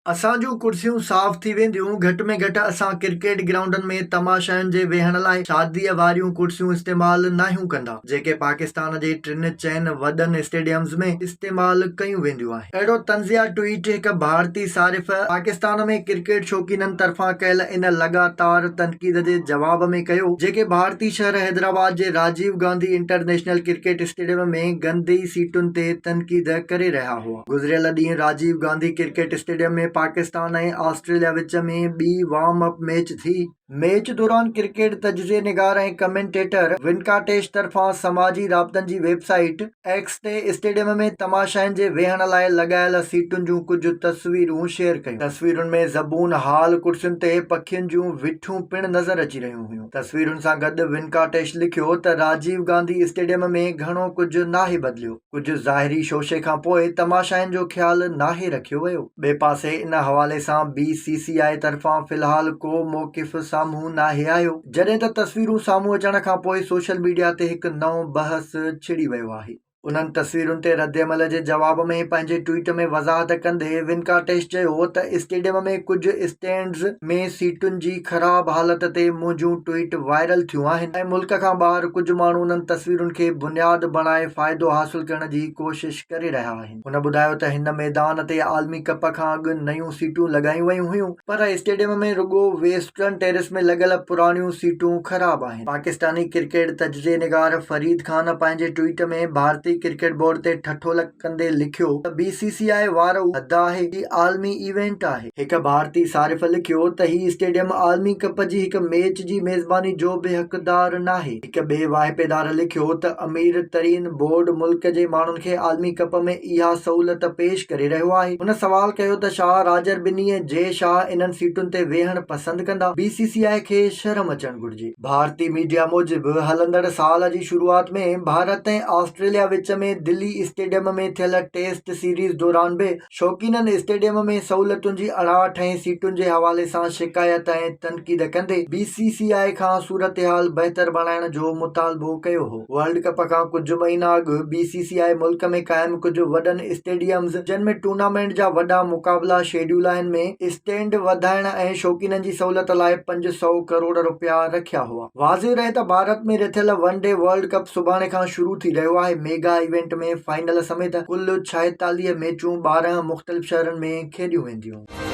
असांजूं कुर्सियूं साफ़ थी वेंदियूं। घटि में घटि असां क्रिकेट ग्राउंडनि में तमाशनि जे वेहण लाइ शादीअ वारियूं कुर्सियूं इस्तेमालु नाहियूं कंदा, जेके पाकिस्तान जे 3-4 वॾनि स्टेडियम्स में इस्तेमालु कयूं वेंदियूं आहिनि। अहिड़ो तंज़िया ट्वीट हिकु भारतीय सारिफ़ पाकिस्तान में क्रिकेट शौक़ीननि तरफ़ां कयल इन लगातार तनक़ीद जे जवाब में कयो, जेके भारतीय शहर हैदराबाद जे Rajiv Gandhi international cricket stadium में गंदी सीटुनि ते तनक़ीद करे रहिया हुआ। गुज़िरियल ॾींहुं राजीव गांधी क्रिकेट स्टेडियम में पाकिस्तान ऐं ऑस्ट्रेलिया विच में ॿी वार्म अप मैच थी। मैच दौरान क्रिकेट तजज़िये निगार ऐं कमेंटेटर वेंकटेश तरफ़ां समाजी राबतनि जी वेबसाइट एक्स ते स्टेडियम में तमाशाइनि जे वेहण लाइ लॻायल सीटुनि जूं कुझु तस्वीरूं शेयर कयूं। तस्वीरुनि में ज़बून हाल कुर्सियुनि ते पखियुनि जूं विठूं पिणु नज़र अची रहियूं हुयूं। तस्वीरुनि सां गॾु वेंकटेश लिखियो त राजीव गांधी स्टेडियम में घणो कुझु नाहे बदिलियो, कुझु ज़ाहिरी शोशे खां पोइ तमाशाइनि जो ख़्यालु नाहे रखियो वियो। ॿिए पासे इन हवाले सां BCCI तरफ़ां फ़िलहाल को मौक़िफ़ साम्हूं नाहे आयो, जॾहिं त तस्वीरूं साम्हूं अचण खां पोइ सोशल मीडिया ते हिकु नओं बहस छिड़ी वियो आहे। उन्हनि तस्वीरुनि ते रद्दमल जे जवाब में पंहिंजे ट्वीट में वज़ाहत कंदे वेंकटेश चयो त स्टेडियम में कुझु स्टैंड्स में सीटुनि जी ख़राब हालत ते मुंहिंजूं ट्वीट वायरल थियूं आहिनि ऐं मुल्क खां ॿाहिरि कुझु माण्हू उन्हनि तस्वीरुनि खे बुनियाद बणाए फ़ाइदो हासिल करण जी कोशिश करे रहिया आहिनि। हुन ॿुधायो त हिन मैदान ते आलमी कप खां अॻु नयूं सीटूं लॻायूं वयूं हुयूं, पर स्टेडियम में रुॻो वेस्टर्न टेरिस में लॻल पुराणियूं सीटूं ख़राब आहिनि। पाकिस्तानी क्रिकेट तजज़िये निगार फरीद खान पंहिंजे ट्वीट में भारतीय क्रिकेट बोर्ड ते ठठोल कंदे लिखियो त BCCI वारो हद आहे, ही आलमी इवेंट आहे। हिकु भारतीय सारिफ़ लिखियो त ही स्टेडियम आलमी कप जी हिकु मैच जी मेज़बानी जो बि हक़दार नाहे। हिकु ॿिए वाहिपेदार लिखियो त अमीर तरीन बोर्ड मुल्क जे माण्हुनि खे आलमी कप में इहा सहूलियत पेश करे रहियो आहे। हुन सवाल कयो त छा राजर बिनी ऐं जय शाह इन्हनि सीटुनि ते वेहण पसंदि कंदा? BCCI खे शर्म अचणु घुरिजे। भारतीय मीडिया मूजिबि हलंदड़ साल जी शुरूआत में भारत ऐं ऑस्ट्रेलिया विच में दिल्ली स्टेडियम में थियल टेस्ट सीरीज़ दौरान बि शौक़ीननि स्टेडियम में सहूलियतुनि जी अणाहठ ऐं सीटुनि जे हवाले सां शिकायत ऐं तनक़ीद कंदे BCCI खां सूरतहाल बहितर बणाइण जो मुतालबो कयो हो। वर्ल्ड कप खां कुझु महीना अॻु BCCI मुल्क में क़ाइमु कुझु वॾनि स्टेडियम्स जिन में टूर्नामेंट जा वॾा मुक़ाबला शेड्यूल आहिनि में स्टैंड वधाइण ऐं शौक़ीननि जी सहूलियत लाइ 500 करोड़ रुपया रखिया हुआ। वाज़िह रहे त भारत में रथियल वनडे वर्ल्ड कप सुभाणे खां शुरू थी रहियो आहे। मेगा इवेंट में फाइनल समेत कुल 46 मैचूं 12 मुख़्तलिफ़ शहरनि में खेॾियूं वेंदियूं।